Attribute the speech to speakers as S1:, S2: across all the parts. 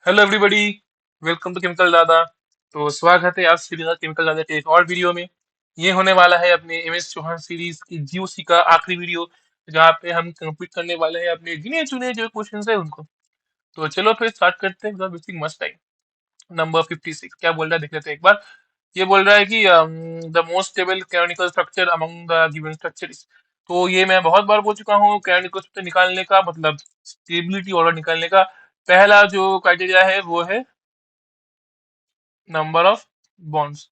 S1: Hello everybody, welcome to chemical Dada. तो स्वागत है आप सभी का केमिकल दादा के एक और वीडियो में। ये होने वाला है अपने एमएस चौहान सीरीज की जीओसी का आखिरी वीडियो, जहाँ पे हम कंप्लीट करने वाले हैं अपने गिने चुने जो क्वेश्चंस है उनको। तो चलो फिर स्टार्ट करते हैं without wasting much time. Number 56 क्या बोल रहा है देख लेते हैं एक बार। ये बोल रहा है कि the most stable canonical structure among the given structures. तो ये मैं बहुत बार बोल चुका हूँ, कैनोनिकल स्ट्रक्चर निकालने का मतलब स्टेबिलिटी ऑर्डर निकालने का पहला जो क्राइटेरिया है वो है number of bonds.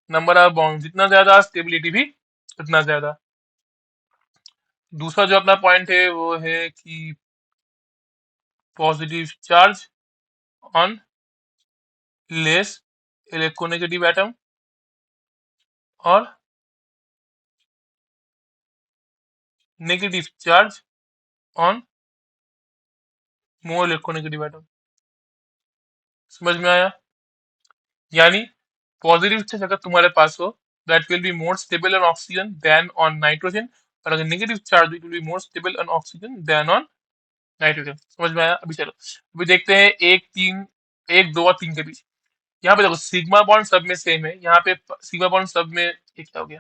S1: Number of bond जितना ज्यादा स्टेबिलिटी भी उतना ज्यादा। दूसरा जो अपना पॉइंट है वो है कि positive charge on less electronegative atom और negative charge on more electronegative atom. समझ में आया? यानी पॉजिटिव चार्ज अगर तुम्हारे पास हो that will be more stable on oxygen than on nitrogen, और अगर negative charge it will be more stable on oxygen than on nitrogen. समझ में आया? अभी चलो अभी देखते हैं एक तीन, एक दो और तीन के बीच। यहाँ पे देखो सिग्मा बॉन्ड सब में सेम है। यहाँ पे सिग्मा बॉन्ड सब में ये क्या हो गया,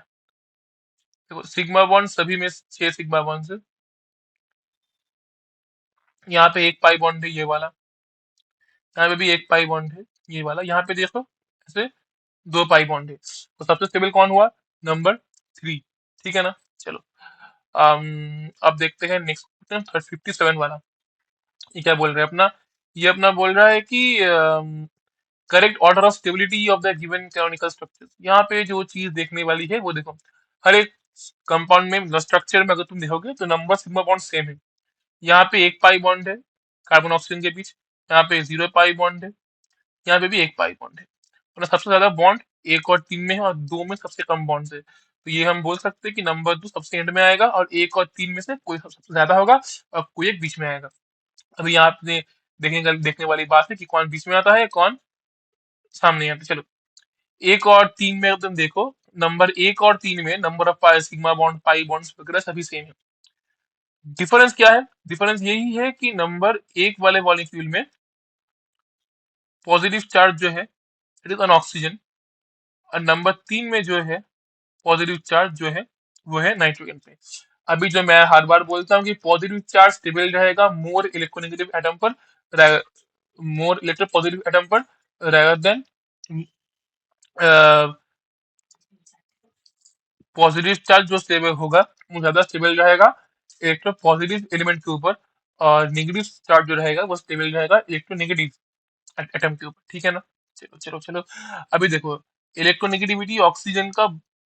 S1: देखो सिग्मा बॉन्ड सभी में 6 सिग्मा बॉन्ड है। यहाँ पे एक पाई बॉन्ड है ये वाला, यहाँ पे भी एक पाई बॉन्ड है ये वाला, यहाँ पे देखो ऐसे दो पाई बॉन्ड है। तो सबसे स्टेबल कौन हुआ? नंबर 3। ठीक है ना? चलो अब देखते हैं नेक्स्ट क्वेश्चन 57 वाला। ये क्या बोल रहा है अपना? ये अपना बोल रहा है कि correct order of stability of the given canonical structure. यहाँ पे जो चीज देखने वाली है वो देखो, हर एक कंपाउंड में स्ट्रक्चर में अगर तुम देखोगे तो नंबर सिग्मा बॉन्ड सेम है। यहाँ पे एक पाई बॉन्ड है कार्बन ऑक्सीजन के बीच, यहाँ पे 0 पाई बॉन्ड है, यहाँ पे भी एक पाई बॉन्ड है। मतलब सबसे ज्यादा बॉन्ड एक और तीन में है और दो में सबसे कम बॉन्ड है। तो ये हम बोल सकते हैं कि नंबर 2 सबसे एंड में आएगा और एक और तीन में से कोई सबसे ज्यादा होगा और कोई एक बीच में आएगा। अभी यहाँ आपने देखने वाली बात है कि कौन बीच में आता है कौन सामने आता है। चलो एक और तीन में तुम देखो, नंबर एक और तीन में number of pi sigma bond pi bonds वगैरह सभी सेम है। डिफरेंस क्या है? डिफरेंस यही है कि नंबर एक वाले मॉलिक्यूल में पॉजिटिव चार्ज जो है इट इज ऑन ऑक्सीजन, और नंबर तीन में जो है पॉजिटिव चार्ज जो है वो है नाइट्रोजन पे। अभी जो मैं हर बार बोलता हूँ कि पॉजिटिव चार्ज स्टेबल रहेगा मोर इलेक्ट्रोनेगेटिव एटम पर, मोर इलेक्ट्रो पॉजिटिव एटम पर rather देन पॉजिटिव चार्ज जो स्टेबल होगा वो ज्यादा स्टेबल रहेगा इलेक्ट्रो पॉजिटिव एलिमेंट के ऊपर, और नेगेटिव चार्ज जो रहेगा वो स्टेबल रहेगा इलेक्ट्रोनेगेटिव एटम के ऊपर। ठीक है ना? चलो चलो चलो अभी देखो, इलेक्ट्रोनेगेटिविटी ऑक्सीजन का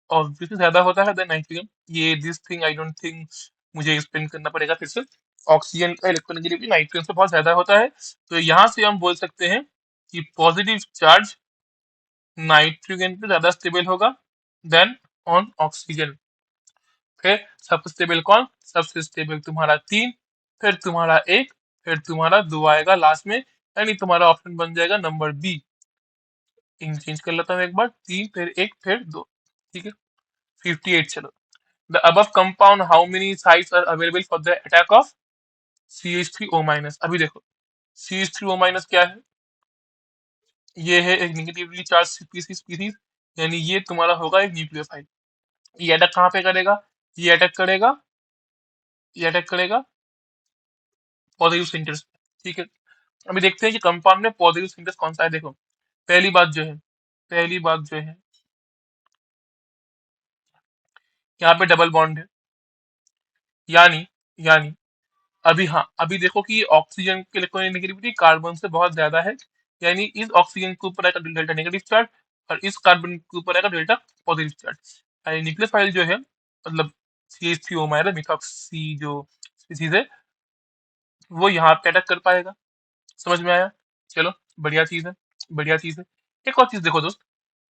S1: ऑब्वियसली ज्यादा होता है देन नाइट्रोजन। ये this thing I don't think मुझे एक्सप्लेन करना पड़ेगा फिर से। ऑक्सीजन का इलेक्ट्रोनेगेटिविटी नाइट्रोजन से बहुत ज्यादा होता है। तो यहाँ से हम बोल सकते हैं कि पॉजिटिव चार्ज नाइट्रोजन पे ज्यादा स्टेबल होगा देन ऑन ऑक्सीजन। फिर सबसे स्टेबल कौन? सबसे स्टेबल तुम्हारा तीन, फिर तुम्हारा एक, फिर तुम्हारा दो आएगा लास्ट में, यानी तुम्हारा ऑप्शन बन जाएगा नंबर बी। चेंज कर लेता हूँ एक बार, तीन फिर एक फिर दो। ठीक है? 58 चलो। The above compound how many sites are available for the attack of CH3O minus. अभी देखो CH3O माइनस क्या है? ये है एक निगेटिवली चार्ज स्पीसीज, यानी ये तुम्हारा होगा एक न्यूक्लियोफाइल। ये अटैक कहाँ पे करेगा? ये अटैक करेगा, ये अटैक करेगा पॉजिटिव सेंटर्स। ठीक है? अभी देखते हैं कि कंपाउंड में पॉजिटिव सेंटर्स कौन सा है। देखो पहली बात जो है, पहली बात जो है यहाँ पे डबल बॉन्ड है, यानी यानी अभी हाँ अभी देखो कि ऑक्सीजन की इलेक्ट्रोनेगेटिविटी कार्बन से बहुत ज्यादा है, यानी इस ऑक्सीजन के ऊपर आएगा डेल्टा नेगेटिव चार्ज और इस कार्बन के ऊपर आएगा डेल्टा पॉजिटिव चार्ज। यानी न्यूक्लियोफाइल जो है मतलब CH3O माइनस मिथॉक्सी जो स्पीसीज है वो यहाँ पे अटैक कर पाएगा। समझ में आया? चलो बढ़िया चीज है, बढ़िया चीज है। एक और चीज देखो दोस्त,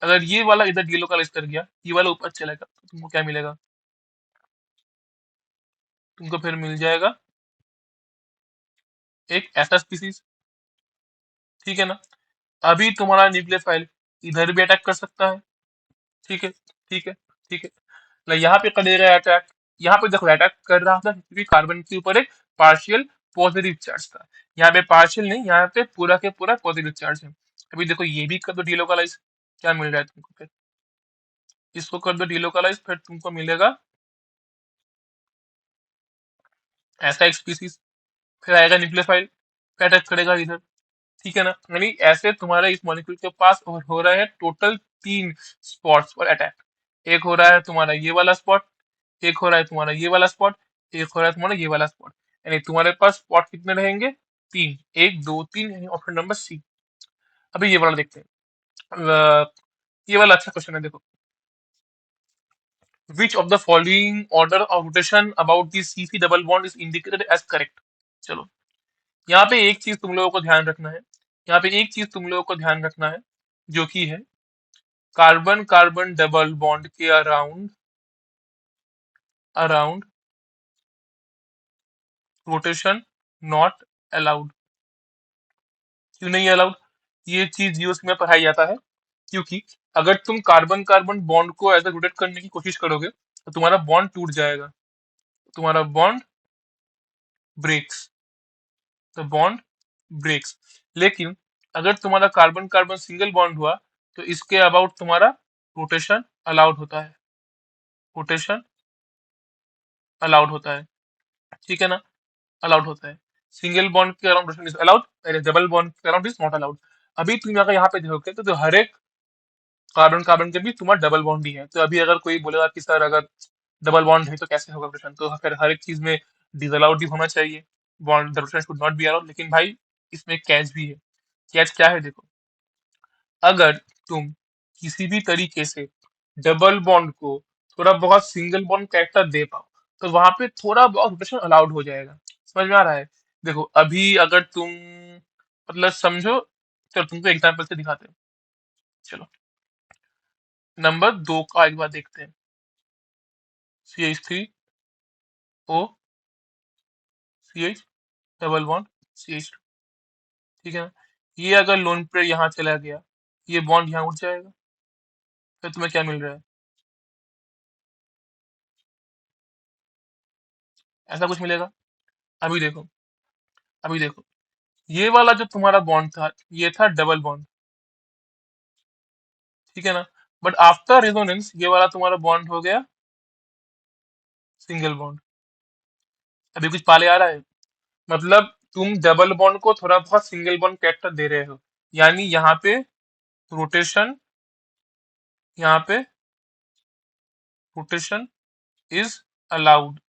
S1: अगर ये वाला इधर डिलोकलाइज कर गया, ये वाला ऊपर चलेगा तो तुमको क्या मिलेगा? तुमको फिर मिल जाएगा एक ऐसा स्पीसीज। ठीक है ना? अभी तुम्हारा न्यूक्लियोफाइल इधर भी अटैक कर सकता है। ठीक है? ठीक है? ठीक है? यहाँ पे करेगा अटैक, यहाँ पे देखो अटैक कर रहा था क्योंकि कार्बन के ऊपर एक पार्शियल पॉजिटिव चार्ज था। यहाँ पे पार्शियल नहीं, यहाँ पे पूरा के पूरा पॉजिटिव चार्ज है। अभी देखो ये भी कर दो डिलोकलाइज, क्या मिल रहा है तुमको फिर? इसको कर दो डिलोकलाइज, फिर तुमको मिलेगा ऐसा एक स्पीसीज, फिर आएगा न्यूक्लियोफाइल, फिर अटैक करेगा इधर। ठीक है ना? यानी ऐसे तुम्हारे इस मॉलिक्यूल के पास हो रहा है टोटल 3 स्पॉट्स पर अटैक। एक हो रहा है तुम्हारा ये वाला स्पॉट, एक हो रहा है तुम्हारा ये वाला स्पॉट, एक हो रहा है तुम्हारा ये वाला स्पॉट। यानी तुम्हारे पास स्पॉट कितने रहेंगे? 3, 1 2 3, यानी ऑप्शन नंबर सी। अभी ये वाला देखते हैं। ये वाला अच्छा क्वेश्चन है, देखो। Which of the following order of rotation about the C double bond is indicated as correct? चलो, यहाँ पे एक चीज तुम लोगों को ध्यान रखना है, यहाँ पे एक चीज तुम लोगों को ध्यान रखना है, जो कि है कार्बन कार्बन डबल बॉन्ड के around around rotation not allowed. क्यों नहीं अलाउड? ये चीज यूएस में पढ़ाई जाता है, क्योंकि अगर तुम कार्बन कार्बन बॉन्ड को ऐसे रोटेट करने की कोशिश करोगे तो तुम्हारा बॉन्ड टूट जाएगा, तुम्हारा bond breaks, the bond breaks. लेकिन अगर तुम्हारा कार्बन कार्बन सिंगल बॉन्ड हुआ तो इसके अबाउट तुम्हारा रोटेशन अलाउड होता है, रोटेशन अलाउड होता है। ठीक है ना? अलाउड होता है। सिंगल बॉन्ड के around rotation is allowed, double bond के अराउंड इज नॉट अलाउड। अभी तुम अगर यहाँ पे देखोगे तो हर एक कार्बन कार्बन के बीच तुम्हारा डबल बॉन्ड ही है। तो अभी अगर कोई बोलेगा कि सर अगर डबल बॉन्ड है तो कैसे होगा रोटेशन, तो फिर हर एक चीज में डिसअलाउड भी होना चाहिए, bond rotation should not be allowed. लेकिन भाई इसमें कैच भी है। कैच क्या है? देखो, अगर तुम किसी भी तरीके से डबल बॉन्ड को थोड़ा बहुत सिंगल बॉन्ड कैरेक्टर दे पाओ तो वहां पे थोड़ा बहुत रोटेशन अलाउड हो जाएगा। समझ में आ रहा है? देखो अभी अगर तुम मतलब समझो, चलो तुमको एग्जाम्पल से दिखाते हैं। चलो, नंबर 2 का एक बार देखते हैं। CH3O, CH double bond CH2। ठीक है ना? ये अगर लोन पेयर यहाँ चला गया, ये बॉन्ड यहाँ उठ जाएगा, फिर तुम्हें क्या मिल रहा है? ऐसा कुछ मिलेगा। अभी देखो, अभी देखो, ये वाला जो तुम्हारा बॉन्ड था ये था डबल बॉन्ड। ठीक है ना? बट आफ्टर रेजोनेंस ये वाला तुम्हारा बॉन्ड हो गया सिंगल बॉन्ड। अभी कुछ पाले आ रहा है? मतलब तुम डबल बॉन्ड को थोड़ा बहुत सिंगल बॉन्ड कैरेक्टर दे रहे हो, यानी यहाँ पे रोटेशन, यहाँ पे रोटेशन इज अलाउड,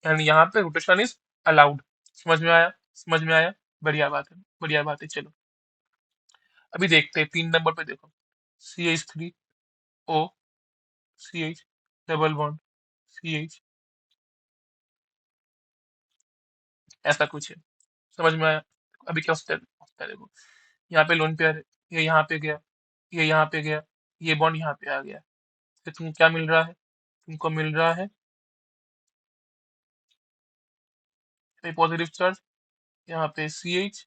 S1: यानी यहाँ पे रोटेशन इज अलाउड। समझ में आया? समझ में आया? बढ़िया बात है, बढ़िया बात है। चलो अभी देखते हैं 3 नंबर पे, देखो। CH3O, CH double bond CH, ऐसा कुछ है। समझ में आया? अभी क्या होता है देखो, यहाँ पे लोन पेयर है, ये यहाँ पे गया, ये यहाँ पे गया, ये बॉन्ड यहाँ पे आ गया। फिर तुमको क्या मिल रहा है? तुमको मिल रहा है पॉजिटिव चार्ज, यहाँ पे CH,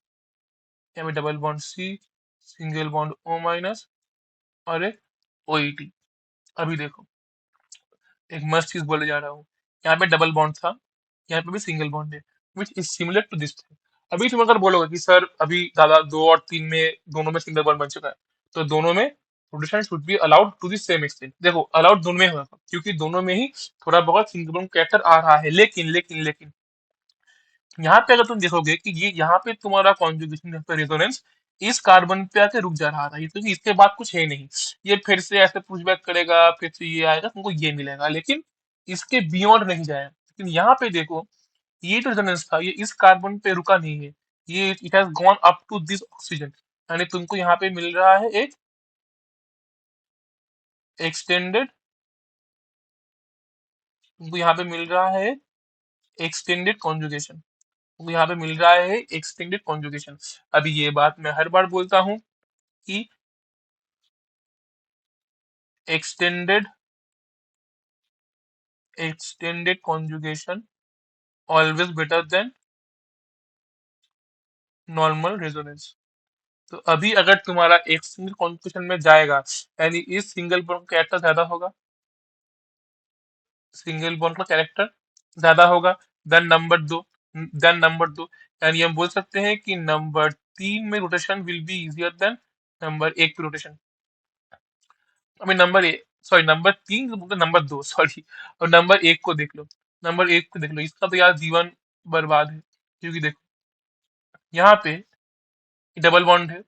S1: यहाँ पे double bond C, single bond O-, और एक OET। अभी देखो, एक मस्त चीज बोले जा रहा हूँ, यहाँ पे डबल बॉन्ड था, यहाँ पे भी सिंगल बॉन्ड है, which is similar to this. अभी तुम अगर बोलोगे कि सर अभी दादा 2 और 3 में दोनों में सिंगल बॉन्ड बन चुका है, तो दोनों में rotation should be allowed to the same extent. देखो अलाउड दोनों में होगा, क्योंकि दोनों में ही थोड़ा बहुत सिंगल बॉन्ड कैरेक्टर आ रहा है। लेकिन लेकिन लेकिन यहाँ पे अगर तुम देखोगे कि ये यहाँ पे तुम्हारा कॉन्जुगेशन पे रेजोनेंस इस कार्बन पे आके रुक जा रहा था, ये क्योंकि इसके बाद कुछ है नहीं। ये फिर से ऐसे पुशबैक करेगा, फिर से ये आएगा, तुमको ये मिलेगा, लेकिन इसके बियॉन्ड नहीं जाएगा। लेकिन यहाँ पे देखो, ये जो रेजोनेंस था ये इस कार्बन पे रुका नहीं है, ये it has gone up to this oxygen. यानी तुमको यहाँ पे मिल रहा है एक एक्सटेंडेड, तुमको यहाँ पे मिल रहा है एक्सटेंडेड कॉन्जुगेशन, तुमको यहाँ पे मिल रहा है एक्सटेंडेड कॉन्जुगेशन। अभी ये बात मैं हर बार बोलता हूँ कि extended extended conjugation always better than normal resonance। तो अभी अगर तुम्हारा एक सिंगल कॉन्जुगेशन में जाएगा, यानी इस सिंगल बॉन्ड का कैरेक्टर ज्यादा होगा, सिंगल बॉन्ड का कैरेक्टर ज्यादा होगा देन नंबर 2। Then number 2। यानी हम बोल सकते हैं कि नंबर 3 में rotation will be easier than number 1 पे रोटेशन। अभी नंबर सॉरी नंबर 3 मतलब नंबर 2 सॉरी। और नंबर 1 को देख लो, नंबर 1 को देख लो, इसका तो यार जीवन बर्बाद है। क्योंकि देखो यहाँ पे डबल बॉन्ड है,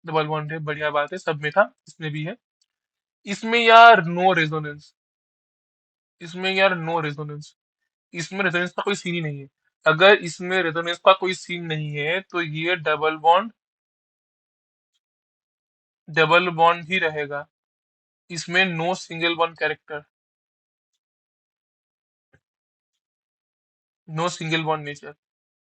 S1: डबल बॉन्ड है, बढ़िया बात है, सब में था, इसमें भी है। इसमें यार नो रेजोनेंस, इसमें यार नो रेजोनेंस, इसमें रेजोनेंस का कोई सीन ही नहीं है। अगर इसमें रेजोनेंस का कोई सीन नहीं है तो ये डबल बॉन्ड ही रहेगा। इसमें no single bond character, no single bond nature,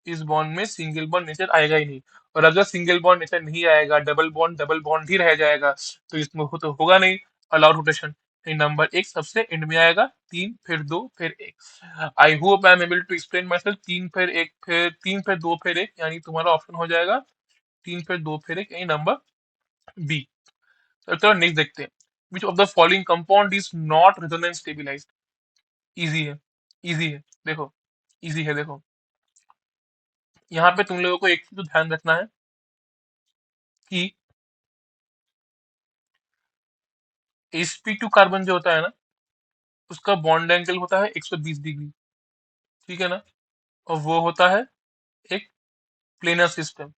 S1: इस बॉन्ड में सिंगल बॉन्ड नेचर आएगा ही नहीं। और अगर सिंगल बॉन्ड नेचर नहीं आएगा, डबल बॉन्ड ही रह जाएगा, तो इसमें तो होगा नहीं अलाउड रोटेशन। नंबर 1 सबसे एंड में आएगा, 3 फिर 2 फिर 1। I hope I am able to explain myself. 3 फिर 1 फिर 3 फिर 2 फिर 1, यानी तुम्हारा ऑप्शन हो जाएगा 3 फिर 2 फिर 1, यानी नंबर बी। तो चलो नेक्स्ट देखते हैं। Which of the following compound is not resonance stabilized? Easy है, इजी है, देखो, इजी है, देखो। यहाँ पे तुम लोगों को एक चीज तो ध्यान रखना है कि sp2 कार्बन जो होता है ना, उसका बॉन्ड एंगल होता है 120 डिग्री, ठीक है ना। और वो होता है एक प्लेनर सिस्टम।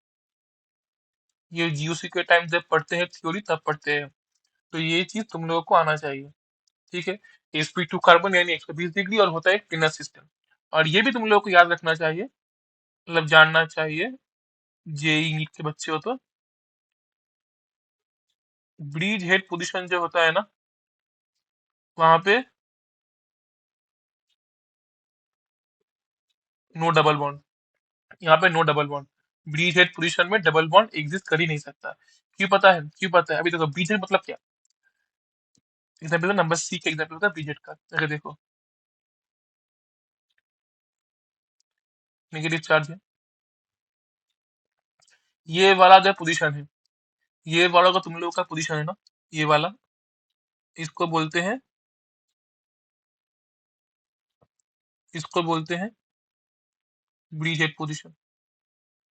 S1: ये जीओसी के टाइम जब पढ़ते हैं थ्योरी तब पढ़ते हैं। तो ये चीज तुम लोगों को आना चाहिए, ठीक है। sp2 कार्बन यानी 120 डिग्री और होता है एक प्लेनर सिस्टम। और ये भी तुम लोगों को याद रखना चाहिए, मतलब जानना चाहिए, जेई नीट के बच्चे हो तो, ब्रीज हेड पोजीशन जो होता है ना, वहां पे नो डबल बॉन्ड। यहाँ पे no double bond, bridge head position में डबल बॉन्ड एग्जिस्ट कर ही नहीं सकता। क्यों पता है, क्यों पता है? अभी देखो ब्रीज हेड मतलब क्या, एग्जाम्पल नंबर सी का एग्जाम्पल होता है ब्रीज हेड का। अगर देखो नेगेटिव चार्ज है, ये वाला जो पोजीशन है, ये वाला का तुम लोगों का पोजीशन है ना, ये वाला, इसको बोलते हैं, इसको बोलते हैं ब्रीज हेड पोजीशन,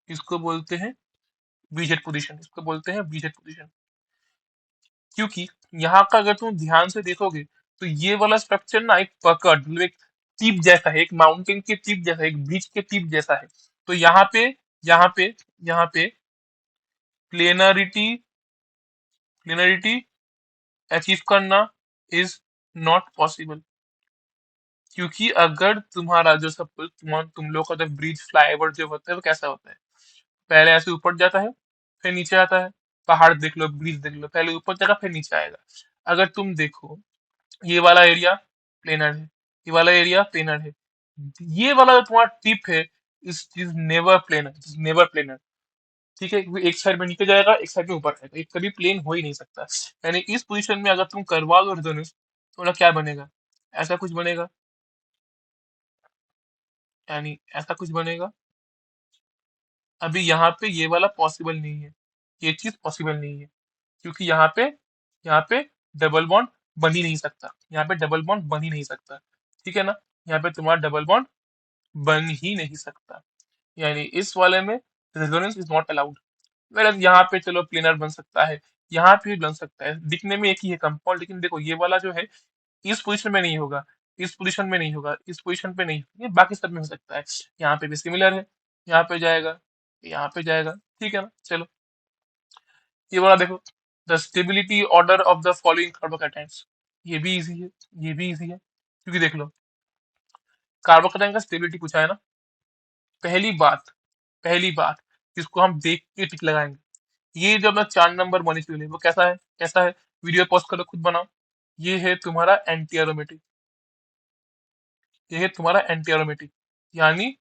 S1: इसको बोलते हैं ब्रीज हेड पोजीशन, इसको बोलते हैं ब्रीज हेड पोजीशन। क्योंकि यहाँ का अगर तुम ध्यान से देखोगे तो ये वाला स्ट्रक्चर ना एक पकड़, मतलब एक टिप जैसा है, एक माउंटेन के टिप जैसा है, एक ब्रिज के टिप जैसा है। तो यहाँ पे यहाँ पे प्लेनरिटी, प्लेनरिटी अचीव करना इज नॉट पॉसिबल। क्योंकि अगर तुम्हारा जो सब तुम लोग का जब ब्रिज फ्लाईओवर जो होता है वो कैसा होता है, पहले ऐसे ऊपर जाता है, फिर नीचे आता है। पहाड़ देख लो, ब्रिज देख लो, पहले ऊपर जाएगा फिर नीचे आएगा। अगर तुम देखो ये वाला एरिया प्लेनर है, ये वाला एरिया प्लेनर है, ये वाला जो तुम्हारा टिप है is never planar, is never planar, ठीक है। क्योंकि एक साइड में नीचे जाएगा, एक साइड में ऊपर आएगा, ये कभी प्लेन हो ही नहीं सकता। यानी इस पोजीशन में अगर तुम करवा दो रेजोनेंस तो ना क्या बनेगा, ऐसा कुछ बनेगा, यानी ऐसा कुछ बनेगा। अभी यहाँ पे ये वाला पॉसिबल नहीं है, ये चीज पॉसिबल नहीं है। क्योंकि यहाँ पे डबल बॉन्ड बन ही नहीं सकता, यहाँ पे डबल बॉन्ड बन ही नहीं सकता, ठीक है ना। यहाँ पे तुम्हारा डबल बॉन्ड बन ही नहीं सकता, यानी इस वाले में resonance is not allowed. Well यहाँ पे चलो प्लेनर बन सकता है, यहाँ पे भी बन सकता है, दिखने में एक ही है कंपाउंड, लेकिन देखो ये वाला जो है इस पोजीशन में नहीं होगा, इस पोजीशन में नहीं होगा, इस पोजीशन पे नहीं, ये बाकी सब में हो सकता है। यहाँ पे भी सिमिलर है, यहाँ पे जाएगा, यहाँ पे जाएगा, ठीक है ना। चलो ये वाला देखो, the stability order of the following carbocations, ये भी इजी है, ये भी इजी है। क्योंकि देख लो कार्बोकैटायन का स्टेबिलिटी पूछा है ना, पहली बात, पहली बात जिसको हम देख के टिक लगाएंगे, ये जो अपना 4 नंबर मॉलिक्यूल है वो कैसा है, कैसा है? वीडियो पॉज करो, खुद बनाओ। ये है तुम्हारा एंटी एरोमेटिक, ये है तुम्हारा एंटी एरोमेटिक, यानी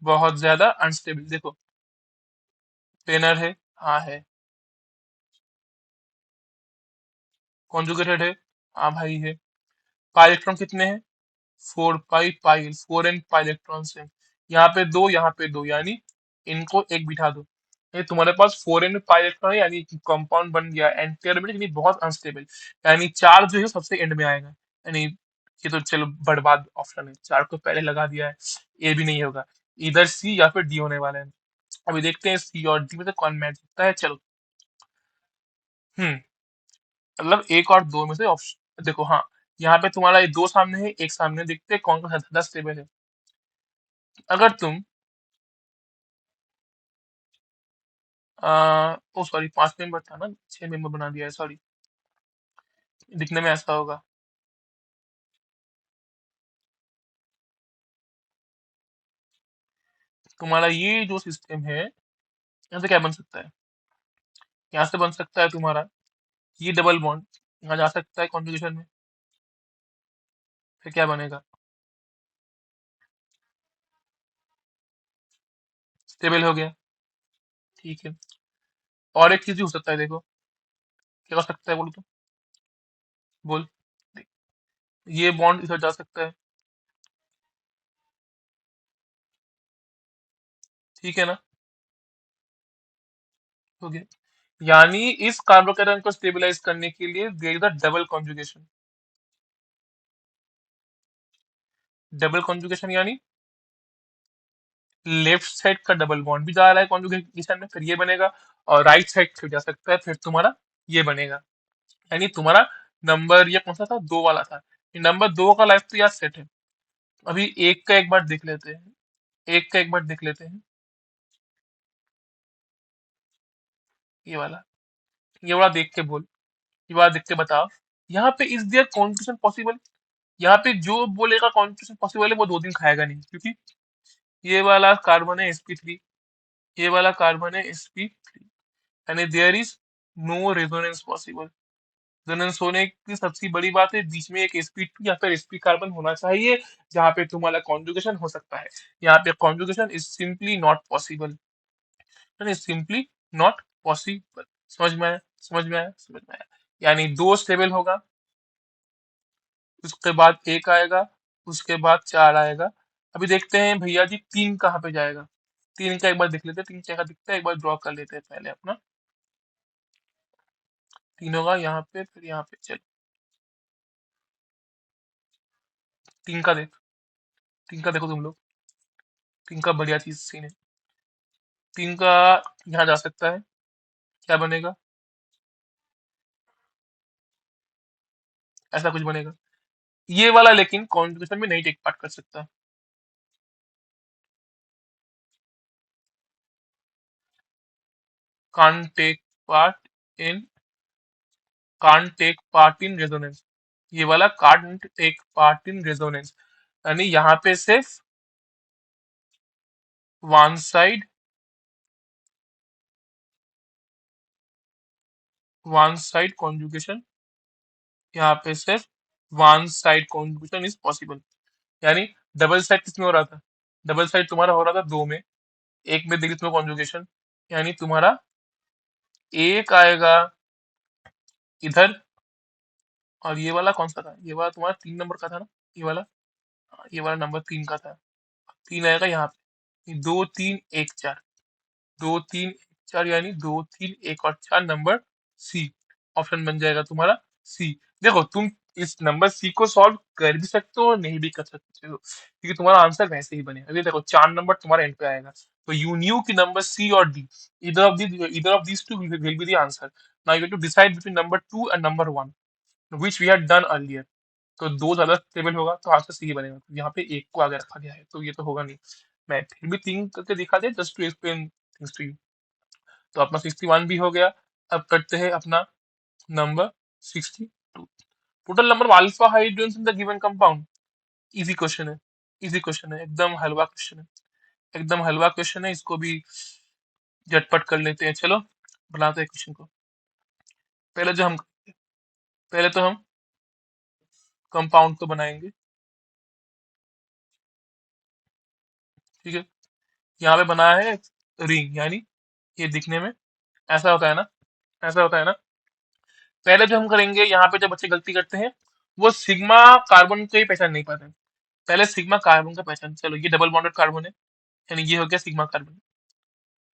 S1: बहुत ज्यादा अनस्टेबल। देखो प्लेनर है, हाँ है, कॉन्जुगेटेड है, हाँ भाई है। पाई इलेक्ट्रॉन कितने हैं? 4 पाई, 4n पाई इलेक्ट्रॉन है। यहाँ पे दो, यहाँ पे दो, यानी इनको एक बिठा दो, ये तुम्हारे पास 4n पाई इलेक्ट्रॉन है, यानी कंपाउंड बन गया एंटी एरोमेटिक, यानी बहुत अनस्टेबल। यानी चार्ज जो है सबसे एंड में आएगा, यानी ये तो चलो बर्बाद ऑप्शन है, 4 को पहले लगा दिया है। ए भी नहीं होगा, इधर सी या फिर डी होने वाला है। अभी देखते हैं सी और डी में से कौन मैच होता है। चलो। हम्म मतलब एक और दो में से ऑप्शन देखो। हाँ, यहाँ पे तुम्हारा ये दो सामने है, एक सामने है। देखते हैं कौन सा ज्यादा स्टेबल है। अगर तुम ओ सॉरी, 5 मेंबर था ना, 6 मेंबर बना दिया है, सॉरी। दिखने में ऐसा होगा। तुम्हारा ये जो सिस्टम है, यहाँ से क्या बन सकता है? यहाँ से बन सकता है तुम्हारा ये डबल बॉन्ड, यहाँ जा सकता है कॉन्फ़िगरेशन में। फिर क्या बनेगा? स्टेबल हो गया। ठीक है। और एक चीज भी हो सकता है, देखो। क्या हो सकता है बोलो तो? बोल। ये बॉन्ड इधर जा सकता है। ठीक है ना? हो गया। यानी इस कार्बोकेटन को स्टेबलाइज करने के लिए there is a double conjugation. Double conjugation यानी लेफ्ट साइड का डबल बॉन्ड भी जा रहा है कॉन्जुगेशन में, फिर ये बनेगा। और राइट साइड से जा सकता है, फिर तुम्हारा ये बनेगा। यानी तुम्हारा नंबर ये कौन सा था? 2 वाला था। ये नंबर 2 का लाइफ तो यार सेट है। अभी एक का एक बार देख लेते हैं। एक का एक बार देख लेते हैं। ये वाला। ये वाला देख के बोल। ये वाला देख के बताओ। यहाँ पे इज देयर कॉन्ट्रीब्यूशन पॉसिबल? यहाँ पे जो बोलेगा कॉन्ट्रीब्यूशन पॉसिबल है वो 2 दिन खाएगा नहीं, क्योंकि ये वाला कार्बन है sp3, ये वाला कार्बन है sp3। यानी there is no resonance possible. Resonance होने की सबसे बड़ी बात है, बीच में एक sp2 या फिर sp कार्बन होना चाहिए, जहाँ पे तुम्हारा कॉन्जुगेशन हो सकता है। यहाँ पे conjugation is simply not possible. Is simply not possible. समझ में आया? समझ में आया? समझ में आया? यानी 2 स्टेबल होगा, उसके बाद 1 आएगा, उसके बाद 4 आएगा। अभी देखते हैं भैया जी 3 कहाँ पे जाएगा। 3 का एक बार देख लेते हैं, 3 क्या दिखता है, एक बार ड्रॉ कर लेते हैं पहले अपना। 3 होगा यहाँ पे, फिर यहाँ पे। चलो। 3 का देख। 3 का देखो तुम लोग। 3 का बढ़िया चीज सीन है। 3 का यहाँ जा सकता है। क्या बनेगा? ऐसा कुछ बनेगा। ये वाला लेकिन कॉन्जुगेशन में नहीं टेक पार्ट कर सकता। Can't take part in can't take part in resonance. ये वाला can't take part in resonance, यानी यहाँ पे सिर्फ वन साइड कॉन्जुगेशन। यहाँ पे सिर्फ one side conjugation is possible. यानी डबल साइड किसमें हो रहा था? डबल साइड तुम्हारा हो रहा था 2 में। एक में दिल्ली तुम्हें कॉन्जुगेशन। यानी तुम्हारा एक आएगा इधर। और ये वाला कौन सा था? ये वाला तुम्हारा 3 नंबर का था ना? ये वाला। हाँ, ये वाला नंबर 3 का था। 3 आएगा यहाँ पे। 2 3 1 4। 2 3 1 4 यानी 2 3 1 और 4 नंबर सी। ऑप्शन बन जाएगा तुम्हारा सी। देखो तुम इस नंबर सी को सॉल्व कर भी सकते हो और नहीं भी कर सकते हो, क्योंकि तुम्हारा आंसर वैसे ही बनेगा। अभी देखो 4 नंबर तुम्हारा एंड पे आएगा, तो यू न्यू की नंबर सी और D, either of these two will be the answer. Now you have to decide between number 2 and number 1, which we had done earlier. तो 2 ज्यादा स्टेबल होगा तो आंसर सी बनेगा। तो यहाँ पे एक को आगे रखा गया है, तो ये तो होगा नहीं। मैं फिर भी 3 करके दिखा दिया, just to explain things to you. तो अपना 61 भी हो गया। अब करते हैं अपना number 62। Total number of alpha hydrogen in the given compound. Easy question है। इजी क्वेश्चन है, एकदम हलवा क्वेश्चन है। एकदम हलवा क्वेश्चन है, इसको भी झटपट कर लेते हैं। चलो बनाते हैं क्वेश्चन को। पहले जो हम पहले तो हम कंपाउंड को बनाएंगे। ठीक है। यहाँ पे बनाया है रिंग, यानी ये दिखने में ऐसा होता है ना? ऐसा होता है ना? पहले जो हम करेंगे, यहाँ पे जो बच्चे गलती करते हैं, वो सिग्मा कार्बन को ही पहचान नहीं पाते हैं। पहले सिग्मा कार्बन का पहचान। चलो, ये डबल बॉन्डेड कार्बन है, यानी ये हो गया sigma carbon.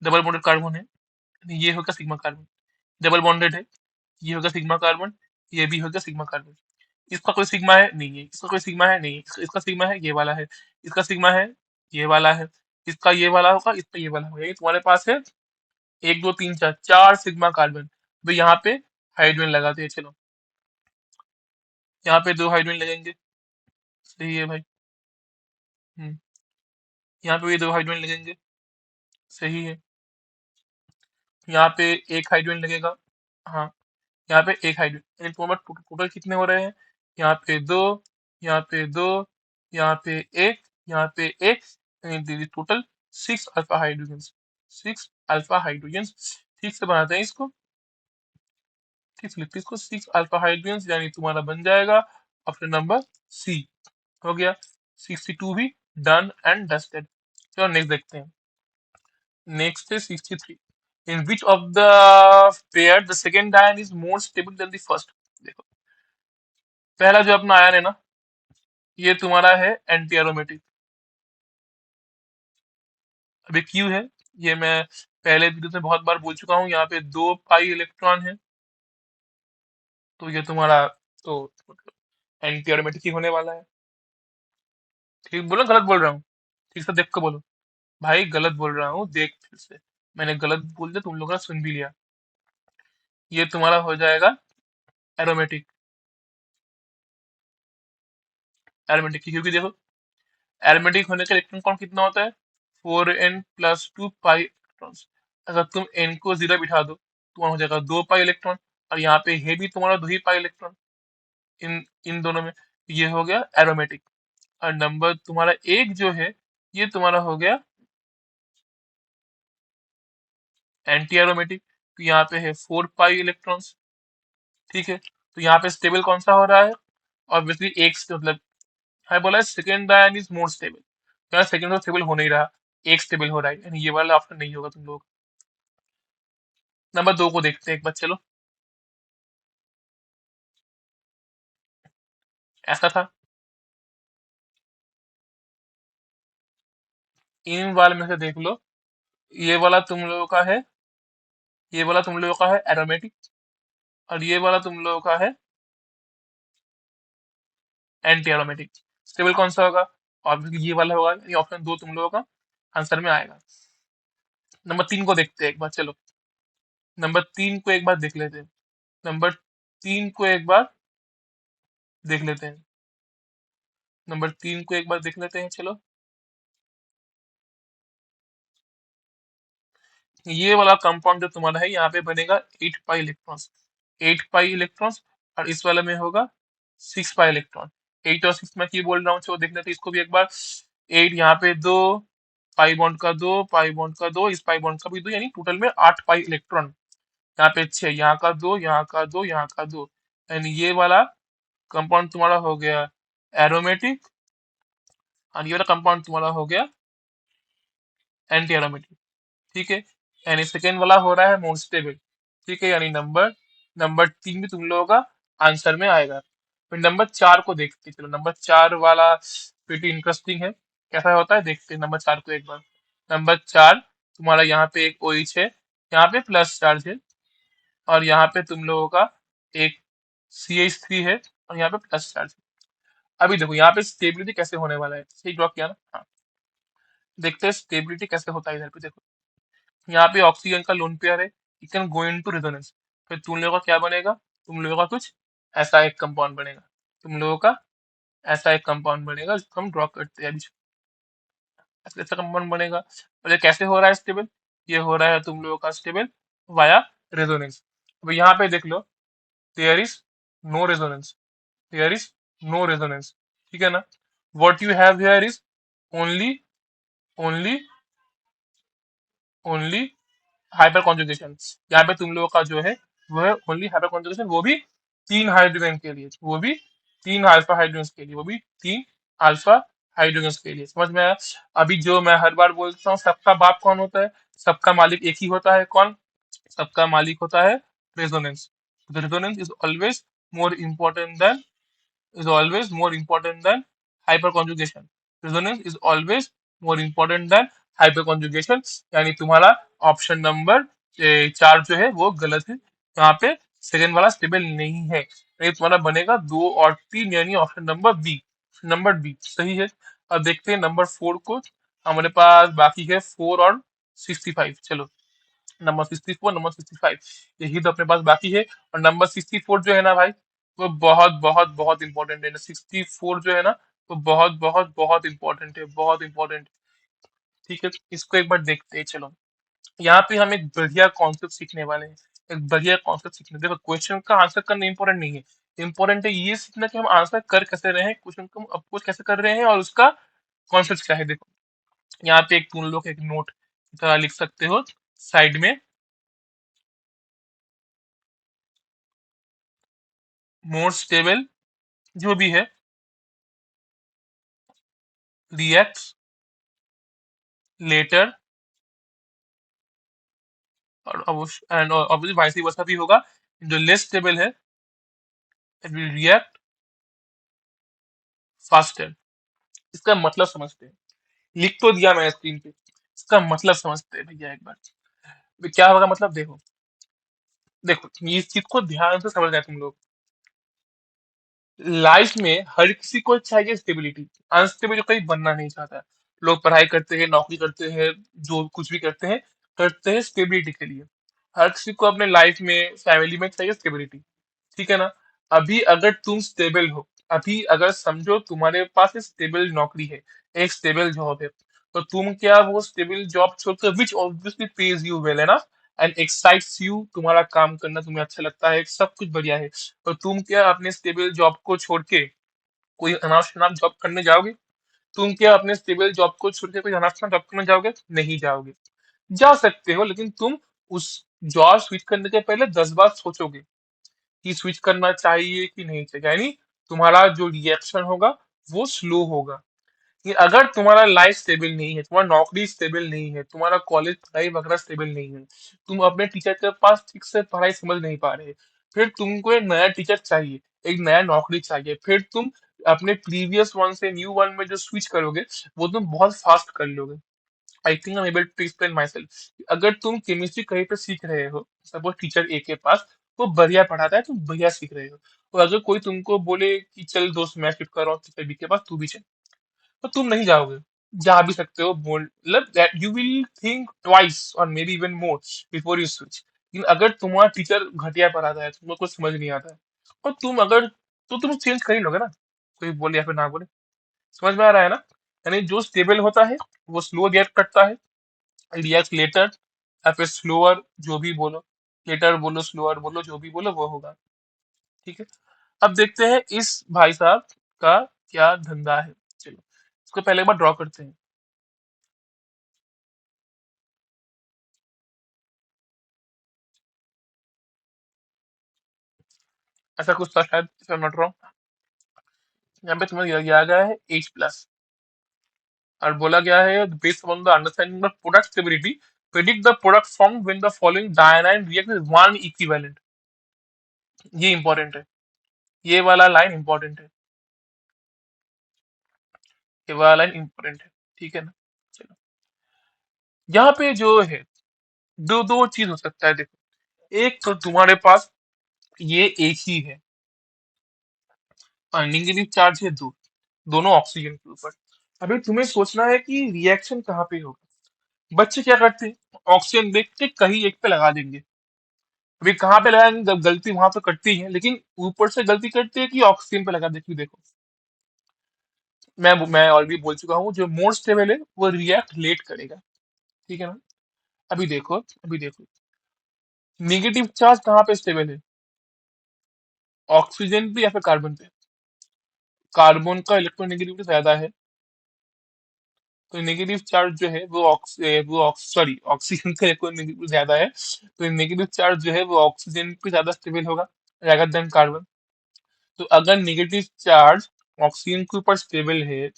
S1: Double bonded carbon है, यानी ये हो गया सिग्मा कार्बन। डबल बॉन्डेड है, ये हो गया सिग्मा कार्बन। ये भी हो गया सिग्मा कार्बन। इसका कोई सिग्मा है नहीं है, इसका कोई सिग्मा है नहीं है, इसका सिग्मा है ये वाला है, इसका सिग्मा है ये वाला है, इसका ये वाला होगा, इसका ये वाला होगा। ये तुम्हारे पास है एक दो तीन चार, चार सिग्मा कार्बन। भाई यहाँ पे हाइड्रोजन लगाते हैं, चलो यहाँ पे दो हाइड्रोजन लगेंगे, सही है भाई। हम्म, यहाँ पे भी दो हाइड्रोजन लगेंगे, सही है। यहाँ पे एक हाइड्रोजन लगेगा, हाँ यहाँ पे एक हाइड्रोजन, यानी टोटल कितने हो रहे हैं? यहाँ पे दो, यहाँ पे दो, यहाँ पे एक, यहाँ पे एक, यानी total six alpha hydrogen, six alpha hydrogen. ठीक से बनाते हैं इसको, ठीक से लिखते हैं इसको, सिक्स अल्फा हाइड्रोजन, यानी तुम्हारा बन जाएगा ऑप्शन नंबर सी। हो गया 62 भी डन एंड डस्टेड। चलो नेक्स्ट देखते हैं। नेक्स्ट है 63। In which of the pair the second ion is more stable than the first? देखो पहला जो अपना आयन है ना, ये तुम्हारा है एंटी एरोमेटिक। अभी क्यू है, ये मैं पहले वीडियो में बहुत बार बोल चुका हूँ, यहाँ पे दो पाई इलेक्ट्रॉन है, तो ये तुम्हारा तो एंटी एरोमेटिक ही होने वाला है। ठीक बोलो गलत बोल रहा हूँ? ठीक से देख के बोलो। भाई गलत बोल रहा हूँ, देख फिर से। मैंने गलत बोल दिया, तुम लोगों ने सुन भी लिया। ये तुम्हारा हो जाएगा एरोमेटिक, एरोमेटिक क्योंकि देखो एरोमेटिक होने का इलेक्ट्रॉन काउंट कितना होता है? 4n+2 pi electron. अगर तुम n को 0 बिठा दो तो हो जाएगा 2 पाई इलेक्ट्रॉन, और यहाँ पे है भी तुम्हारा 2 ही पाई इलेक्ट्रॉन इन इन दोनों में। ये हो गया एरोमेटिक। और नंबर तुम्हारा एक जो है, ये तुम्हारा हो गया एंटी एरोमेटिक। तो यहाँ पे है 4 पाई इलेक्ट्रॉन्स, ठीक है। तो यहाँ पे स्टेबल कौन सा हो रहा है? ऑब्वियसली एक से मतलब है, बोला है second ion is more stable, तो सेकेंड तो स्टेबल हो नहीं रहा, एक स्टेबल हो रहा है, यानी ये वाला ऑप्शन नहीं होगा तुम लोग। नंबर दो को देखते हैं एक बार, चलो। ऐसा था, इन वाले में से देख लो, ये वाला तुम लोगों का है, ये वाला तुम लोगों का है एरोमेटिक, और ये वाला तुम लोगों का है एंटी एरोमेटिक। स्टेबल कौन सा होगा? ऑब्वियसली ये वाला होगा, ये ऑप्शन दो तुम लोगों का आंसर में आएगा। नंबर तीन को देखते हैं एक बार, चलो। नंबर तीन को एक बार देख लेते हैं, नंबर तीन को एक बार देख लेते हैं, नंबर तीन को एक बार देख लेते हैं, चलो। ये वाला कंपाउंड जो तुम्हारा है, यहाँ पे बनेगा 8 पाई इलेक्ट्रॉन्स, 8 पाई इलेक्ट्रॉन्स, और इस वाले में होगा 6 पाई इलेक्ट्रॉन। 8 और 6 में क्यों बोल रहा हूँ, चलो देख लेते हैं इसको भी एक बार। 8 यहाँ पे दो, पाई बॉन्ड का दो, पाई बॉन्ड का दो, इस पाई बॉन्ड का भी दो, यानी टोटल में 8 पाई इलेक्ट्रॉन। यहाँ पे 6, यहाँ का दो, यहाँ का दो, यहाँ का दो, यानी ये वाला कंपाउंड तुम्हारा हो गया एरोमेटिक, और ये वाला कंपाउंड तुम्हारा हो गया एंटी एरोमेटिक, ठीक है। यानी सेकेंड वाला हो रहा है मोर स्टेबल, ठीक है, यानी नंबर नंबर तीन भी तुम लोगों का आंसर में आएगा। फिर नंबर चार को देखते हैं, चलो। नंबर चार वाला प्रीटी इंटरेस्टिंग है, कैसा होता है देखते हैं नंबर चार को एक बार। नंबर चार तुम्हारा यहाँ पे एक OH है, यहाँ पे प्लस चार्ज है, और यहाँ पे तुम लोगों का एक CH3 है, और यहाँ पे प्लस चार्ज है। अभी देखो यहाँ पे स्टेबिलिटी कैसे होने वाला है, सही ड्रॉ किया ना? हाँ, देखते हैं स्टेबिलिटी कैसे होता है। इधर पे देखो, यहाँ पे ऑक्सीजन का लोन पेयर है, it can go into resonance. फिर तुम लोगों का क्या बनेगा? तुम लोगों का कुछ ऐसा एक कंपाउंड बनेगा, तुम लोगों का ऐसा एक कंपाउंड बनेगा, जिसको हम ड्रॉ करते हैं अभी। ऐसा ऐसा कंपाउंड बनेगा, और ये कैसे हो रहा है स्टेबल? ये हो रहा है तुम लोगों का स्टेबल वाया रेजोनेंस। अब यहाँ पे देख लो, there is no resonance, there is no resonance, ठीक है ना? What you have here is only only only hyperconjugation. यहाँ पे तुम लोगों का जो है वो है ओनली हाइपर कॉन्जुगेशन, वो भी तीन हाइड्रोजन के लिए, वो भी तीन अल्फा हाइड्रोजन के लिए, वो भी तीन अल्फा हाइड्रोजन के लिए। समझ में आया? अभी जो मैं हर बार बोलता हूँ, सबका बाप कौन होता है? सबका मालिक एक ही होता है, कौन? सबका मालिक होता है resonance. The resonance is always more important then, is always more important than hyperconjugation. Resonance is always more important than hyperconjugation. यानी तुम्हारा ऑप्शन नंबर चार जो है वो गलत है। यहाँ पे सेकंड वाला स्टेबल नहीं है, नहीं तुम्हारा बनेगा 2 और 3, यानी option number B. Number B सही है। अब देखते हैं नंबर 4 को। हमारे पास बाकी है 4 और 65। चलो, नंबर 64, नंबर 65, यही तो अपने पास बाकी है। और नंबर 64 जो है ना भाई, वो बहुत बहुत बहुत इंपॉर्टेंट है। 64 जो है ना, वो बहुत बहुत बहुत इंपॉर्टेंट है, बहुत इंपॉर्टेंट। ठीक है, इसको एक बार देखते हैं। चलो, यहाँ पे हम एक बढ़िया कॉन्सेप्ट सीखने वाले हैं। एक बढ़िया कॉन्सेप्ट सीखने, देखो क्वेश्चन का आंसर करना इंपॉर्टेंट नहीं है। इंपॉर्टेंट है ये सीखना कि हम आंसर कर कैसे रहे हैं, क्वेश्चन को हम अप्रोच कैसे कर रहे हैं, और उसका कॉन्सेप्ट क्या है। देखो, यहाँ पे एक तुम लोग एक नोट की तरह लिख सकते हो साइड में। मोर स्टेबल जो भी है, रिएक्ट लेटर, और एंड ऑब्वियसली वाइस वर्सा भी होगा। जो लेस स्टेबल है, इट विल रिएक्ट फास्टर। इसका मतलब समझते हैं। लिख तो दिया मैंने स्क्रीन पे, इसका मतलब समझते हैं भैया एक बार। क्या होगा मतलब, देखो, देखो ये इस चीज को ध्यान से समझना है तुम लोग। लाइफ में हर किसी को चाहिए स्टेबिलिटी। अनस्टेबल कोई बनना नहीं चाहता। लोग पढ़ाई करते हैं, नौकरी करते हैं, जो कुछ भी करते हैं स्टेबिलिटी के लिए। हर किसी को अपने लाइफ में, फैमिली में चाहिए स्टेबिलिटी। ठीक है ना। अभी अगर तुम स्टेबल हो, अभी अगर समझो तुम्हारे पास एक स्टेबल नौकरी है, एक स्टेबल जॉब है, तो तुम क्या वो स्टेबल जॉब छोड़कर, which obviously page you well है ना, एंड एक्साइट्स यू, तुम्हारा काम करना तुम्हें अच्छा लगता है, सब कुछ बढ़िया है, तो तुम क्या अपने स्टेबल जॉब को छोड़ के कोई अनाप शनाप जॉब करने जाओगे? तुम क्या अपने स्टेबल जॉब को छोड़ के कोई अनाप शनाप जॉब करने जाओगे? नहीं जाओगे। जा सकते हो, लेकिन तुम उस जॉब स्विच करने के पहले 10 बार सोचोगे कि स्विच करना चाहिए कि नहीं चाहिए। यानी तुम्हारा जो रिएक्शन होगा वो स्लो होगा। कि अगर तुम्हारा लाइफ स्टेबल नहीं है, तुम्हारा नौकरी स्टेबल नहीं है, तुम्हारा कॉलेज पढ़ाई वगैरह स्टेबल नहीं है, तुम अपने टीचर के पास ठीक से पढ़ाई समझ नहीं पा रहे, फिर तुमको एक नया टीचर चाहिए, एक नया नौकरी चाहिए, फिर तुम अपने प्रीवियस वन से न्यू वन में जो स्विच करोगे, वो तुम बहुत फास्ट कर लोगे। I think I am able to explain myself. अगर तुम केमिस्ट्री कहीं पे सीख रहे हो, सपोज टीचर ए के पास, वो बढ़िया पढ़ाता है, तुम बढ़िया सीख रहे हो, और अगर कोई तुमको बोले कि चल दोस्त मैं शिफ्ट कर रहा हूँ टीचर बी के पास, तू भी चल, तो तुम नहीं जाओगे। जा भी सकते हो, बोल मतलब that you will think twice और maybe even more before you switch. लेकिन अगर तुम्हारा टीचर घटिया पढ़ाता है, तुमको कुछ समझ नहीं आता है, और तुम अगर, तो तुम चेंज कर ही लोगे ना, कोई बोले या फिर ना बोले। समझ में आ रहा है ना। यानी जो स्टेबल होता है वो स्लो रिएक्ट करता है, रिएक्ट लेटर या फिर स्लोअर, जो भी बोलो, लेटर बोलो, स्लोअर बोलो, जो भी बोलो वो होगा। ठीक है। अब देखते हैं इस भाई साहब का क्या धंधा है। चलो, इसको पहले एक बार ड्रॉ करते हैं। ऐसा कुछ था शायद, if I am not wrong. यहाँ पे तुम्हें दिया गया है H+, और बोला गया है based on the understanding the product stability, predict the product form when the following diene react with one equivalent। ये इंपॉर्टेंट है, ये वाला लाइन इंपॉर्टेंट है, ये वाला लाइन इंपॉर्टेंट है। ठीक है ना। चलो, यहाँ पे जो है, दो दो चीज हो सकता है। देखो, एक तो तुम्हारे पास ये एक ही है, और नेगेटिव चार्ज है दो, दोनों ऑक्सीजन के ऊपर। अभी तुम्हें सोचना है कि रिएक्शन कहाँ पे होगा। बच्चे क्या करते हैं, ऑक्सीजन देख के कहीं एक पे लगा देंगे। अभी कहाँ पे लगाएंगे, जब गलती वहां पे करती है, लेकिन ऊपर से गलती करती है कि ऑक्सीजन पे लगा देती है। देखो, मैं ऑलरेडी बोल चुका हूँ, जो मोर स्टेबल है वो रिएक्ट लेट करेगा। ठीक है ना। अभी देखो नेगेटिव चार्ज कहाँ पे स्टेबल है, ऑक्सीजन पे या फिर कार्बन पे। कार्बन का इलेक्ट्रोनेगेटिविटी ज्यादा है, तो नेगेटिव चार्ज जो है वो सॉरी, ऑक्सीजन का इलेक्ट्रोनेगेटिविटी ज्यादा है, तो नेगेटिव चार्ज जो है वो ऑक्सीजन पे ज्यादा स्टेबल होगा रेदर देन कार्बन। तो अगर नेगेटिव चार्ज ऑक्सीजन के ऊपर स्टेबल है,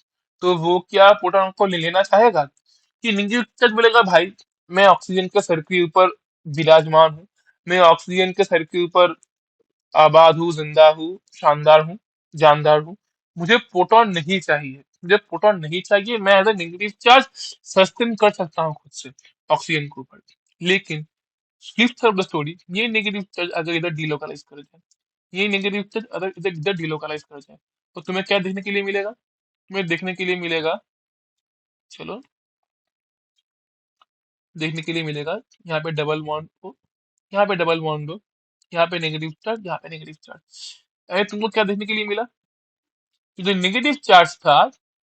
S1: तो वो क्या प्रोटॉन को ले लेना चाहेगा? कि नेगेटिव चार्ज बोलेगा भाई, मैं ऑक्सीजन के सर के ऊपर विराजमान हूँ, मैं ऑक्सीजन के सर के ऊपर आबाद हूँ, जिंदा हूँ, शानदार हूँ, जानदार हूँ, मुझे प्रोटॉन नहीं चाहिए, मुझे प्रोटॉन नहीं चाहिए, मैं as a negative charge sustain कर सकता हूँ खुद से ऑक्सीजन के ऊपर। लेकिन flip side of the story, ये नेगेटिव चार्ज अगर इधर डिलोकलाइज कर जाए, ये नेगेटिव चार्ज अगर इधर इधर डिलोकलाइज कर जाए, तो तुम्हें क्या देखने के लिए मिलेगा? तुम्हें देखने के लिए मिलेगा, चलो देखने के लिए मिलेगा, यहाँ पे डबल बॉन्ड को, यहाँ पे डबल बॉन्ड दो, यहाँ पे नेगेटिव चार्ज, यहाँ पे नेगेटिव चार्ज। अरे तुमको क्या देखने के लिए मिला? कि जो नेगेटिव चार्ज था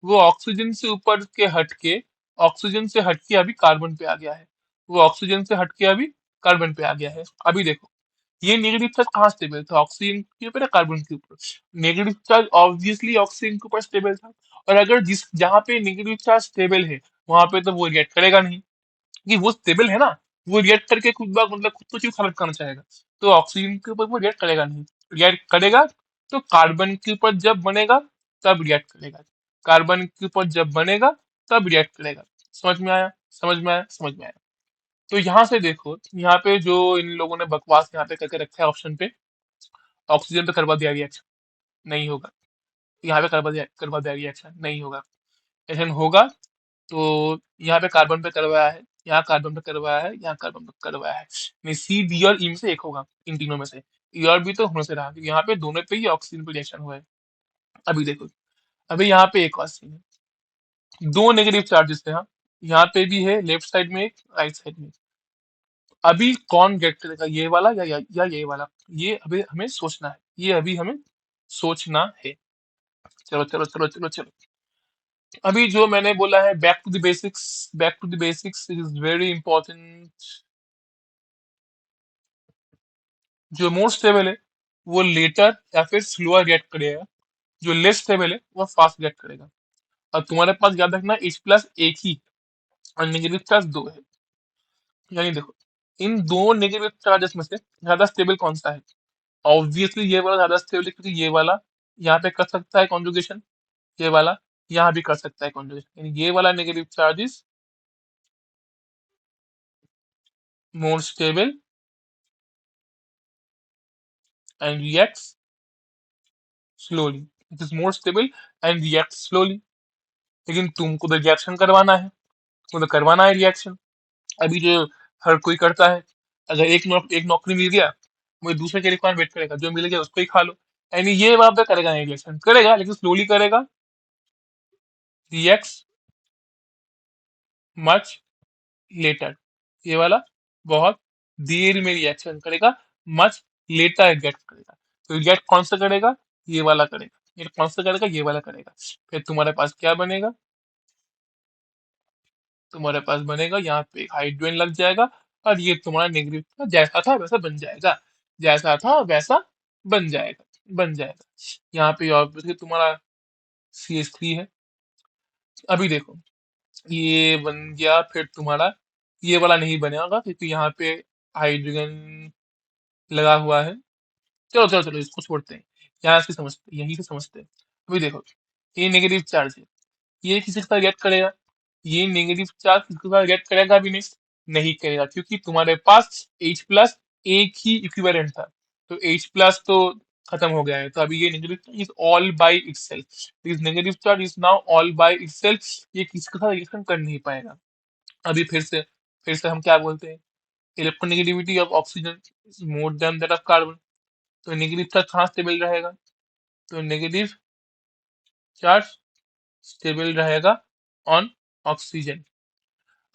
S1: वो ऑक्सीजन से ऊपर के हटके, ऑक्सीजन से हटके अभी कार्बन पे आ गया है। वो ऑक्सीजन से हटके अभी कार्बन पे आ गया है। अभी देखो, ये नेगेटिव चार्ज कहाँ स्टेबल था? ऑक्सीजन के ऊपर या कार्बन के ऊपर? नेगेटिव चार्ज ऑब्वियसली ऑक्सीजन के ऊपर स्टेबल था। और अगर जिस जहाँ पे नेगेटिव चार्ज स्टेबल है वहां पे तो वो रिएक्ट करेगा नहीं, कि वो स्टेबल है ना, वो रिएक्ट करके खुद ब मतलब खुद को क्यों खराब करना चाहेगा? तो ऑक्सीजन के ऊपर वो रिएक्ट करेगा नहीं। रिएक्ट करेगा तो कार्बन के ऊपर जब बनेगा तब रिएक्ट करेगा। कार्बन के ऊपर जब बनेगा तब रिएक्ट करेगा। समझ में आया? समझ में आया? समझ में आया? तो यहाँ से देखो, यहाँ पे जो इन लोगों ने बकवास यहाँ पे करके रखा है ऑप्शन पे, ऑक्सीजन पे करवा दिया रिएक्शन, नहीं होगा। यहाँ पे करवा दिया रिएक्शन, नहीं होगा। ऐसा होगा तो यहाँ पे कार्बन पे करवाया है, यहाँ कार्बन पे करवाया है, यहाँ कार्बन पे करवाया है, नहीं सी डी और ई में से एक होगा, इन तीनों में से। ई और बी तो होने से रहा, यहाँ पे दोनों पे ही ऑक्सीजन पे रिएक्शन हुआ है। अभी देखो, अभी यहाँ पे एक और सीन है, दो नेगेटिव चार्जेस है, हाँ, यहाँ पे भी है, लेफ्ट साइड में एक, राइट साइड में एक। अभी कौन गेट करेगा, ये वाला या ये वाला? ये अभी हमें सोचना है, ये अभी हमें सोचना है। चलो चलो चलो चलो चलो। अभी जो मैंने बोला है, back to the basics, back to the basics is very important. जो मोर स्टेबल है वो लेटर या फिर स्लोअर रिएक्ट करेगा, जो लेस स्टेबल है वो फास्ट रिएक्ट करेगा। और तुम्हारे पास याद रखना H प्लस एक ही और नेगेटिव चार्ज दो है। यानी देखो, इन दो नेगेटिव चार्जेस में से ज्यादा स्टेबल कौन सा है? ऑब्वियसली ये वाला ज्यादा स्टेबल है, क्योंकि ये वाला यहाँ पे कर सकता है कॉन्जुगेशन, ये वाला यहाँ भी कर सकता है कॉन्जुगेशन, यानी ये वाला negative charge is more stable and reacts slowly. It is more stable and react slowly. लेकिन तुमको तो रिएक्शन करवाना है, तुमको तो करवाना है रिएक्शन। अभी जो हर कोई करता है, अगर एक नौकरी मिल गया, वो दूसरे के रिक्वायरमेंट वेट करेगा, जो मिल गया उसको ही खा लो। यानी ये वहां पे करेगा नहीं, रिएक्शन करेगा लेकिन स्लोली करेगा, रिएक्ट्स मच लेटर। ये वाला बहुत देर में रिएक्शन करेगा, मच लेटर रिएक्ट करेगा। तो रिएक्ट कौन सा करेगा? ये वाला करेगा। ये कौन सा करेगा? ये वाला करेगा। फिर तुम्हारे पास क्या बनेगा? तुम्हारे पास बनेगा यहाँ पे एक हाइड्रोजन लग जाएगा, और ये तुम्हारा नेगेटिव था, जैसा था वैसा बन जाएगा, जैसा था वैसा बन जाएगा, बन जाएगा। यहाँ पे ऑब्वियसली तुम्हारा CH3 है। अभी देखो, ये बन गया, फिर तुम्हारा ये वाला नहीं बनेगा क्योंकि यहाँ पे हाइड्रोजन लगा हुआ है। चलो चलो चलो, इसको छोड़ते हैं, यहाँ से समझते हैं, यहीं से समझते हैं। अभी देखो, ये नेगेटिव चार्ज है, ये किसी के साथ रिएक्ट करेगा? ये नेगेटिव चार्ज किसी के साथ रिएक्ट करेगा भी नहीं, नहीं करेगा, क्योंकि तुम्हारे पास H प्लस एक ही इक्विवेलेंट था, तो H प्लस तो खत्म हो गया है। तो अभी ये negative charge is all by itself, this negative charge is now all by itself, ये किसी के साथ रिएक्शन कर नहीं पाएगा। अभी फिर से हम क्या बोलते हैं, electronegativity of oxygen is more than that of carbon. तो नेगेटिव चार्ज कहाँ स्टेबल रहेगा? तो नेगेटिव चार्ज स्टेबल रहेगा ऑन ऑक्सीजन।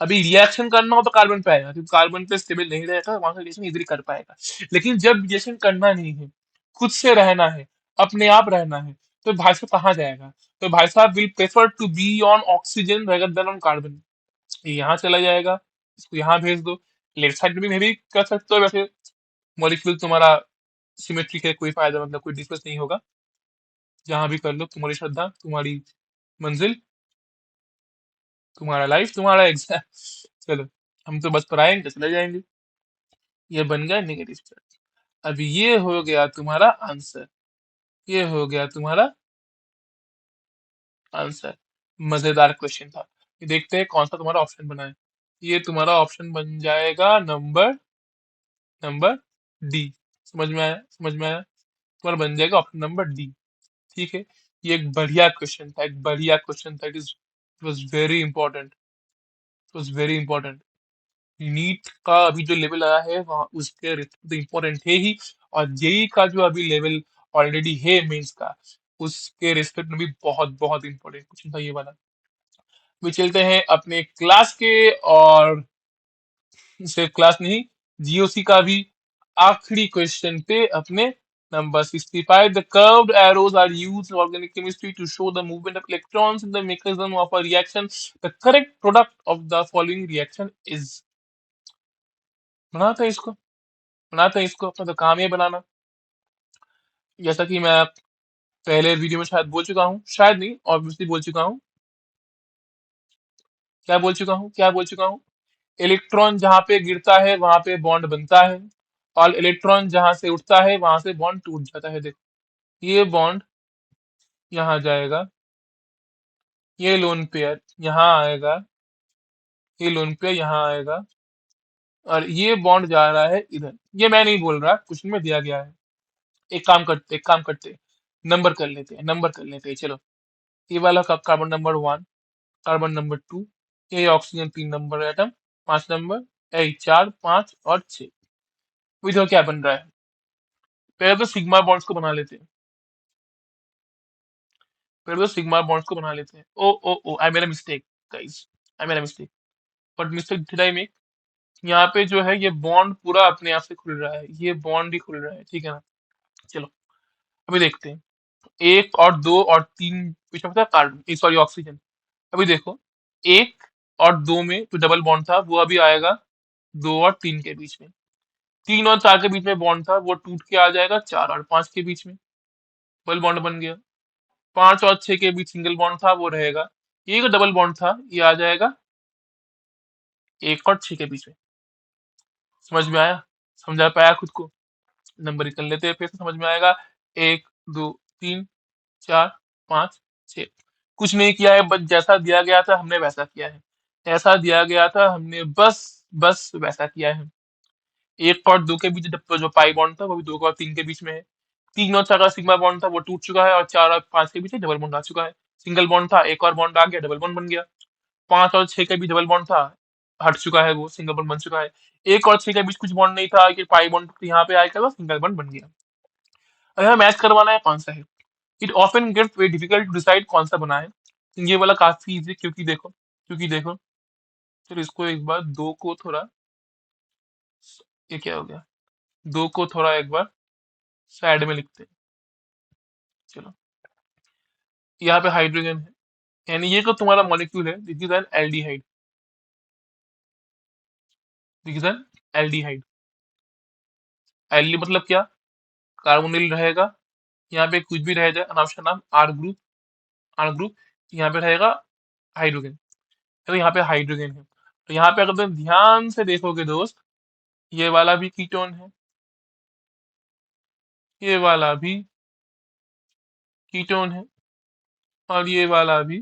S1: अभी रिएक्शन करना हो तो कार्बन पे आएगा, क्योंकि कार्बन पे स्टेबल नहीं रहेगा, वहां से रिएक्शन इजीली कर पाएगा। लेकिन जब रिएक्शन करना नहीं है, खुद से रहना है, अपने आप रहना है, तो भाई साहब कहाँ जाएगा? तो भाई साहब will prefer to be on oxygen rather than on carbon. ये यहाँ चला जाएगा, इसको यहाँ भेज दो। लेफ्ट साइड में भी कर सकते हो वैसे, मॉलिक्यूल तुम्हारा सिमेट्रिक है, कोई फायदा मतलब कोई डिफरेंस नहीं होगा। जहां भी कर लो, तुम्हारी श्रद्धा, तुम्हारी मंजिल, तुम्हारा लाइफ, तुम्हारा एग्जाम। चलो, हम तो बस पर आएंगे चले जाएंगे। ये बन गया नेगेटिव चार्ज। अभी ये हो गया तुम्हारा आंसर, ये हो गया तुम्हारा आंसर। मजेदार क्वेश्चन था। ये देखते हैं कौन सा तुम्हारा ऑप्शन बना है। ये तुम्हारा ऑप्शन बन जाएगा नंबर नंबर डी। समझ में आया? समझ में आया? तुम्हारा बन जाएगा ऑप्शन नंबर डी। ठीक है, ये एक बढ़िया क्वेश्चन था, एक बढ़िया क्वेश्चन था। It was very important, it was very important. NEET का अभी जो लेवल आया है वहाँ उसके रिस्पेक्ट तो इम्पोर्टेंट है ही, और जेई का जो अभी लेवल ऑलरेडी है मेंस का, उसके रिस्पेक्ट में भी बहुत बहुत इंपॉर्टेंट क्वेश्चन था ये वाला। भी चलते हैं अपने क्लास के, और सिर्फ क्लास नहीं, जीओसी का भी आखिरी क्वेश्चन पे अपने number 65। The curved arrows are used in organic chemistry to show the movement of electrons in the mechanism of a reaction. The correct product of the following reaction is। बनाते हैं इसको, बनाते हैं इसको, अपना तो काम है बनाना। जैसा कि मैं पहले वीडियो में शायद बोल चुका हूँ, शायद नहीं ऑब्वियसली बोल चुका हूँ। क्या बोल चुका हूँ, क्या बोल चुका हूँ? इलेक्ट्रॉन जहां पे गिरता है वहां पे बॉन्ड बनता है, और इलेक्ट्रॉन जहां से उठता है वहां से बॉन्ड टूट जाता है। देखो, ये बॉन्ड यहाँ जाएगा, ये लोन पेयर यहाँ आएगा, ये लोन पेयर यहाँ आएगा, और ये बॉन्ड जा रहा है इधर। ये मैं नहीं बोल रहा, कुछ में दिया गया है। एक काम करते, नंबर कर लेते हैं, नंबर कर लेते हैं, चलो। ये वाला कार्बन नंबर 1, कार्बन नंबर 2, ये ऑक्सीजन 3 नंबर एटम, 5 नंबर, ए 4, 5 और 6। तो क्या बन रहा है? पहले तो सिग्मा बॉन्ड्स को बना लेते हैं, पहले तो सिग्मा बॉन्ड्स को बना लेते हैं। Oh oh oh, I made a mistake guys, I made a mistake. But mistake did I make? यहाँ पे जो है ये बॉन्ड पूरा अपने आप से खुल रहा है, ये बॉन्ड ही खुल रहा है, ठीक है ना। चलो अभी देखते हैं, 1 और 2 और 3 पीछे पता है कार्बन, सॉरी ऑक्सीजन। अभी देखो, 1 और 2 में जो डबल बॉन्ड था वो अभी आएगा 2 और 3 के बीच में। 3 और 4 के बीच में बॉन्ड था वो टूट के आ जाएगा 4 और 5 के बीच में, डबल बॉन्ड बन गया। 5 और 6 के बीच सिंगल बॉन्ड था वो रहेगा, ये जो डबल बॉन्ड था ये आ जाएगा 1 और 6 के बीच में। समझ में आया? समझा पाया खुद को? नंबर कर लेते हैं फिर से, समझ में आएगा। 1 2 3 4 5 6, कुछ नहीं किया है, बस जैसा दिया गया था हमने वैसा किया है, ऐसा दिया गया था हमने बस बस वैसा किया है। 1 और 2 के बीच जो पाई बॉन्ड था वो भी 2 और 3 के बीच में है। 3 और 4 का सिग्मा बॉन्ड था वो टूट चुका है, और 4 और 5 के बीच डबल बॉन्ड आ चुका है। सिंगल बॉन्ड था, एक और बॉन्ड आ गया, डबल बॉन्ड बन गया। 5 और 6 के बीच डबल बॉन्ड था, हट चुका है, वो सिंगल बॉन्ड बन चुका है। 1 और 6 के बीच कुछ बॉन्ड नहीं था कि पाई बॉन्ड यहाँ पे आएगा, तो सिंगल बॉन्ड बन गया। अगर हमें मैच करवाना है कौन सा है, it often gets very difficult to decide कौन सा बना है। ये वाला काफी इजी, क्योंकि देखो, फिर इसको एक बार 2 को थोड़ा, ये क्या हो गया, 2 को थोड़ा एक बार साइड में लिखते हैं। चलो, यहाँ पे हाइड्रोजन है, यानी ये तो तुम्हारा मॉलिक्यूल है, this is an aldehyde, this is an aldehyde. एल्डी मतलब क्या? कार्बोनिल रहेगा, यहाँ पे कुछ भी रह जाए अनावश्यक नाम, आर ग्रुप, आर ग्रुप, यहाँ पे रहेगा हाइड्रोजन। तो यहाँ पे हाइड्रोजन है, तो यहाँ पे अगर तुम ध्यान से देखोगे दोस्त, ये वाला भी कीटोन है, ये वाला भी कीटोन है, और ये वाला भी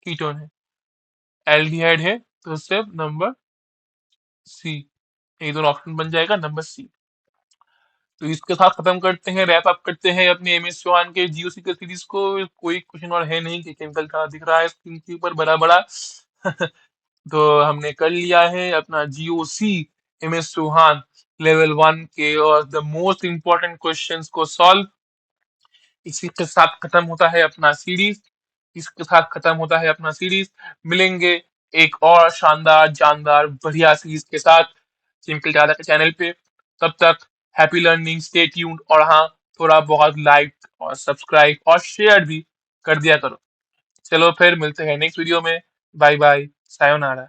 S1: कीटोन है। एल्डिहाइड है तो स्टेप नंबर सी, ये दोनों ऑप्शन बन जाएगा नंबर सी। तो इसके साथ खत्म करते हैं, रैप अप करते हैं अपने एम एस चौहान के जीओसी के सीरीज को। कोई क्वेश्चन और है नहीं कि केमिकल का दिख रहा है स्क्रीन के ऊपर बड़ा बड़ा। तो हमने कर लिया है अपना GOC M S Chauhan level 1 के और द मोस्ट इंपॉर्टेंट क्वेश्चंस को सॉल्व। इसी के साथ खत्म होता है अपना सीरीज, इसके साथ खत्म होता है अपना सीरीज। मिलेंगे एक और शानदार जानदार बढ़िया सीरीज के साथ केमिकल ज्यादा के चैनल पे। तब तक हैप्पी लर्निंग, स्टे ट्यून्ड, और हाँ, थोड़ा बहुत लाइक और सब्सक्राइब और शेयर भी कर दिया करो। चलो फिर मिलते हैं नेक्स्ट वीडियो में। Bye bye, sayonara.